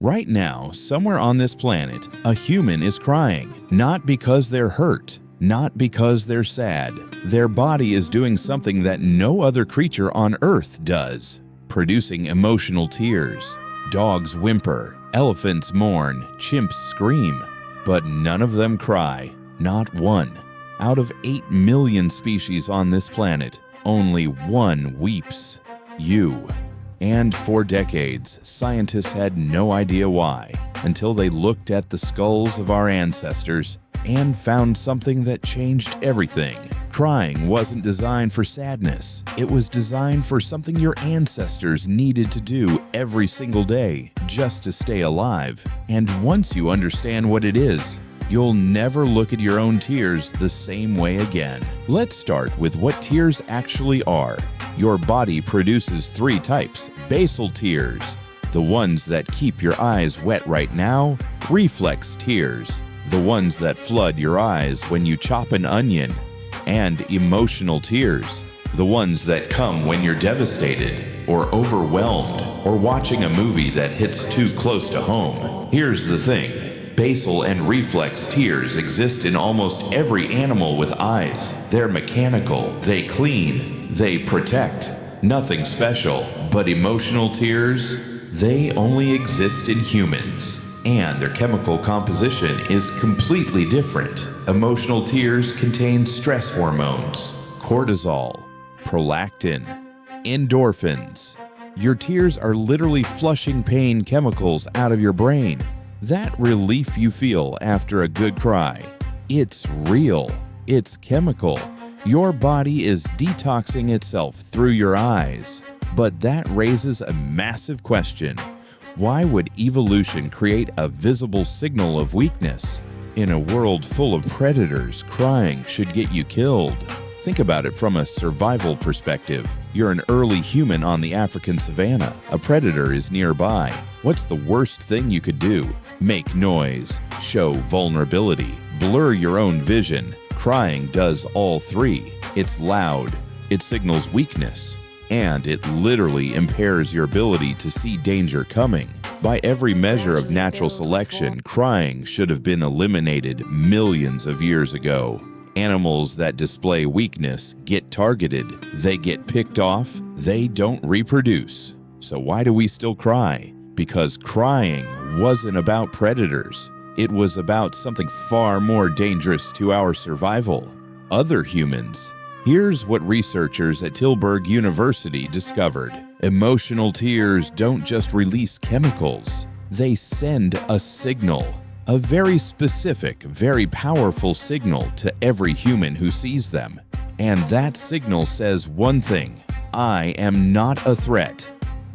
Right now, somewhere on this planet, a human is crying, not because they're hurt, not because they're sad. Their body is doing something that no other creature on Earth does, producing emotional tears. Dogs whimper, elephants mourn, chimps scream, but none of them cry, not one. Out of 8 million species on this planet, only one weeps: you. And for decades, scientists had no idea why, until they looked at the skulls of our ancestors and found something that changed everything. Crying wasn't designed for sadness. It was designed for something your ancestors needed to do every single day just to stay alive. And once you understand what it is, you'll never look at your own tears the same way again. Let's start with what tears actually are. Your body produces 3 types: basal tears, the ones that keep your eyes wet right now; reflex tears, the ones that flood your eyes when you chop an onion; and emotional tears, the ones that come when you're devastated or overwhelmed or watching a movie that hits too close to home. Here's the thing. Basal and reflex tears exist in almost every animal with eyes. They're mechanical, they clean, they protect. Nothing special. But emotional tears, they only exist in humans. And their chemical composition is completely different. Emotional tears contain stress hormones, cortisol, prolactin, endorphins. Your tears are literally flushing pain chemicals out of your brain. That relief you feel after a good cry, it's real, it's chemical. Your body is detoxing itself through your eyes. But that raises a massive question. Why would evolution create a visible signal of weakness? In a world full of predators, crying should get you killed. Think about it from a survival perspective. You're an early human on the African savanna. A predator is nearby. What's the worst thing you could do? Make noise, show vulnerability, blur your own vision. Crying does all 3. It's loud, it signals weakness, and it literally impairs your ability to see danger coming. By every measure of natural selection, crying should have been eliminated millions of years ago. Animals that display weakness get targeted, they get picked off, they don't reproduce. So why do we still cry? Because crying wasn't about predators. It was about something far more dangerous to our survival: other humans. Here's what researchers at Tilburg University discovered. Emotional tears don't just release chemicals. They send a signal. A very specific, very powerful signal to every human who sees them. And that signal says one thing: I am not a threat.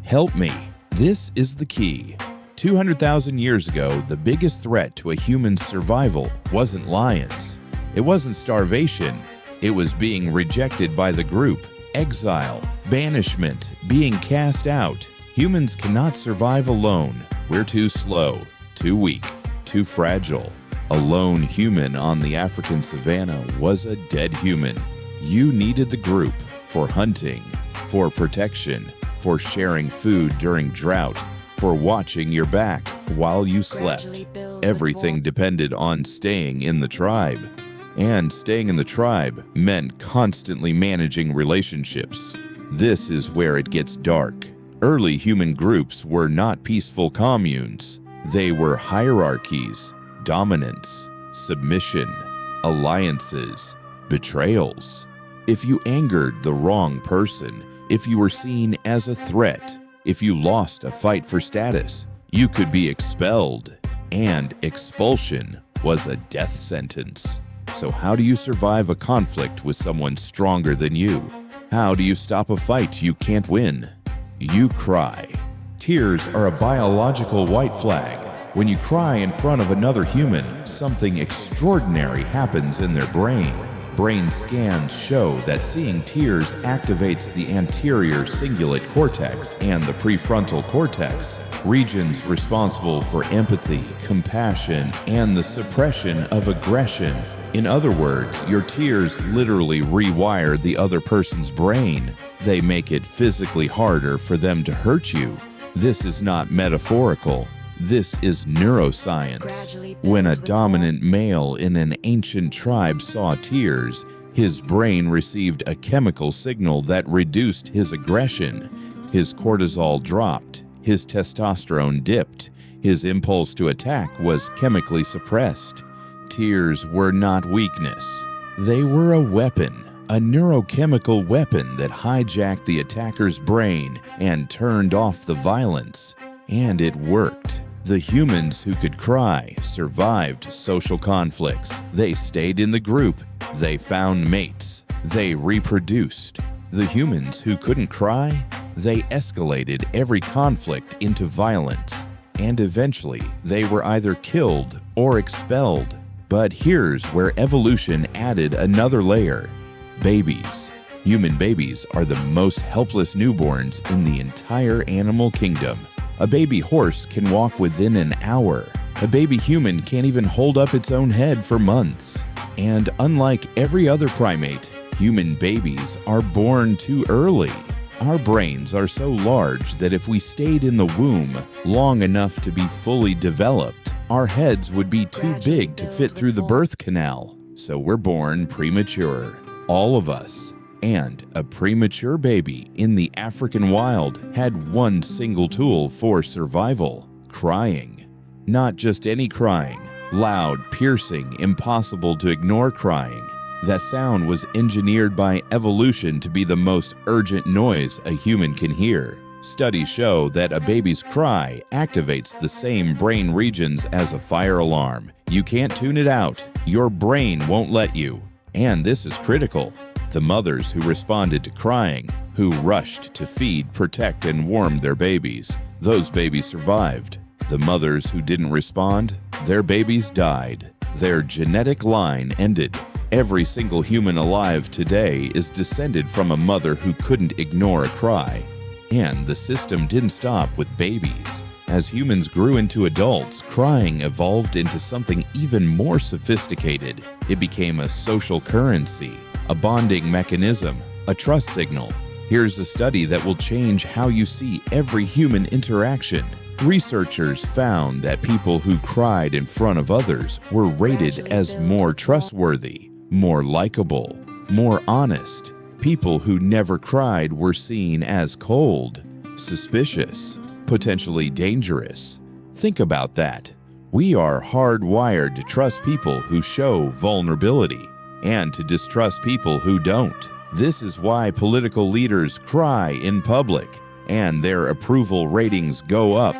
Help me. This is the key. 200,000 years ago, the biggest threat to a human's survival wasn't lions. It wasn't starvation. It was being rejected by the group, exile, banishment, being cast out. Humans cannot survive alone. We're too slow, too weak, too fragile. A lone human on the African savanna was a dead human. You needed the group for hunting, for protection, for sharing food during drought, for watching your back while you slept. Everything depended on staying in the tribe. And staying in the tribe meant constantly managing relationships. This is where it gets dark. Early human groups were not peaceful communes. They were hierarchies, dominance, submission, alliances, betrayals. If you angered the wrong person, if you were seen as a threat, if you lost a fight for status, you could be expelled, and expulsion was a death sentence. So how do you survive a conflict with someone stronger than you? How do you stop a fight you can't win? You cry. Tears are a biological white flag. When you cry in front of another human, something extraordinary happens in their brain. Brain scans show that seeing tears activates the anterior cingulate cortex and the prefrontal cortex, regions responsible for empathy, compassion, and the suppression of aggression. In other words, your tears literally rewire the other person's brain. They make it physically harder for them to hurt you. This is not metaphorical. This is neuroscience. When a dominant male in an ancient tribe saw tears, his brain received a chemical signal that reduced his aggression. His cortisol dropped, his testosterone dipped, his impulse to attack was chemically suppressed. Tears were not weakness. They were a weapon, a neurochemical weapon that hijacked the attacker's brain and turned off the violence. And it worked. The humans who could cry survived social conflicts. They stayed in the group. They found mates. They reproduced. The humans who couldn't cry, they escalated every conflict into violence. And eventually, they were either killed or expelled. But here's where evolution added another layer. Babies. Human babies are the most helpless newborns in the entire animal kingdom. A baby horse can walk within an hour. A baby human can't even hold up its own head for months. And unlike every other primate, human babies are born too early. Our brains are so large that if we stayed in the womb long enough to be fully developed, our heads would be too big to fit through the birth canal. So we're born premature, all of us. And a premature baby in the African wild had one single tool for survival: crying. Not just any crying, loud, piercing, impossible to ignore crying. That sound was engineered by evolution to be the most urgent noise a human can hear. Studies show that a baby's cry activates the same brain regions as a fire alarm. You can't tune it out. Your brain won't let you. And this is critical. The mothers who responded to crying, who rushed to feed, protect, and warm their babies, those babies survived. The mothers who didn't respond, their babies died. Their genetic line ended. Every single human alive today is descended from a mother who couldn't ignore a cry. And the system didn't stop with babies. As humans grew into adults, crying evolved into something even more sophisticated. It became a social currency, a bonding mechanism, a trust signal. Here's a study that will change how you see every human interaction. Researchers found that people who cried in front of others were rated as more trustworthy, more likable, more honest. People who never cried were seen as cold, suspicious, potentially dangerous. Think about that. We are hardwired to trust people who show vulnerability and to distrust people who don't. This is why political leaders cry in public and their approval ratings go up.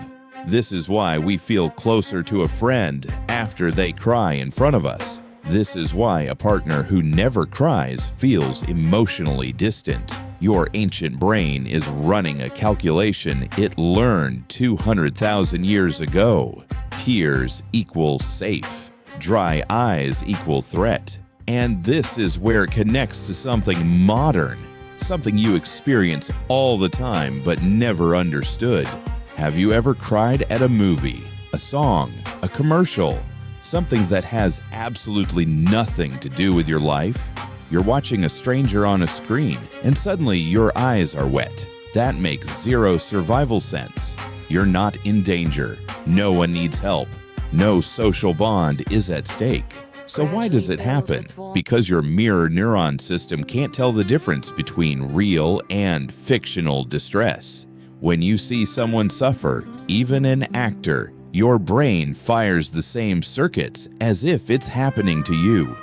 This is why we feel closer to a friend after they cry in front of us. This is why a partner who never cries feels emotionally distant. Your ancient brain is running a calculation it learned 200,000 years ago. Tears equal safe. Dry eyes equal threat. And this is where it connects to something modern, something you experience all the time but never understood. Have you ever cried at a movie, a song, a commercial, something that has absolutely nothing to do with your life? You're watching a stranger on a screen and suddenly your eyes are wet. That makes zero survival sense. You're not in danger. No one needs help. No social bond is at stake. So why does it happen? Because your mirror neuron system can't tell the difference between real and fictional distress. When you see someone suffer, even an actor, your brain fires the same circuits as if it's happening to you.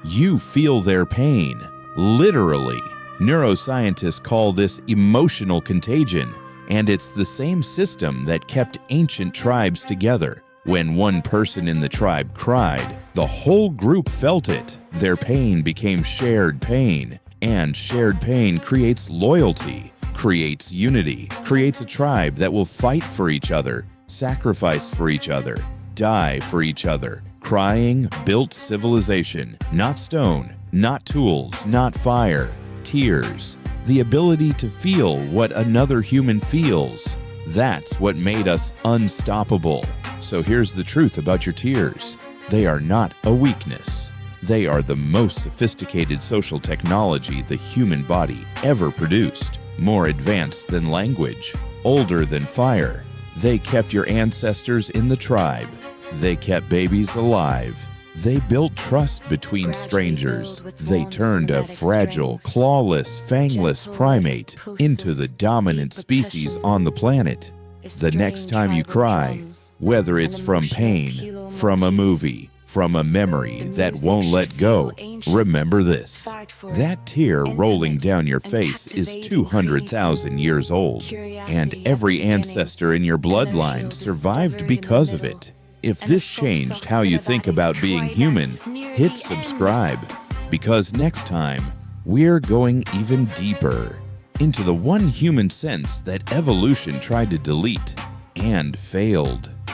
You feel their pain, literally. Neuroscientists call this emotional contagion, and it's the same system that kept ancient tribes together. When one person in the tribe cried, the whole group felt it. Their pain became shared pain, and shared pain creates loyalty, creates unity, creates a tribe that will fight for each other, sacrifice for each other, die for each other. Crying built civilization, not stone, not tools, not fire, tears. The ability to feel what another human feels. That's what made us unstoppable. So here's the truth about your tears. They are not a weakness. They are the most sophisticated social technology the human body ever produced. More advanced than language, older than fire, They kept your ancestors in the tribe. They kept babies alive. They built trust between strangers. They turned a fragile, clawless, fangless primate into the dominant species on the planet. The next time you cry, whether it's from pain, from a movie, from a memory that won't let go, remember this. That tear rolling down your face is 200,000 years old, and every ancestor in your bloodline survived because of it. If this changed how you think about being human, hit subscribe, because next time, we're going even deeper into the one human sense that evolution tried to delete and failed.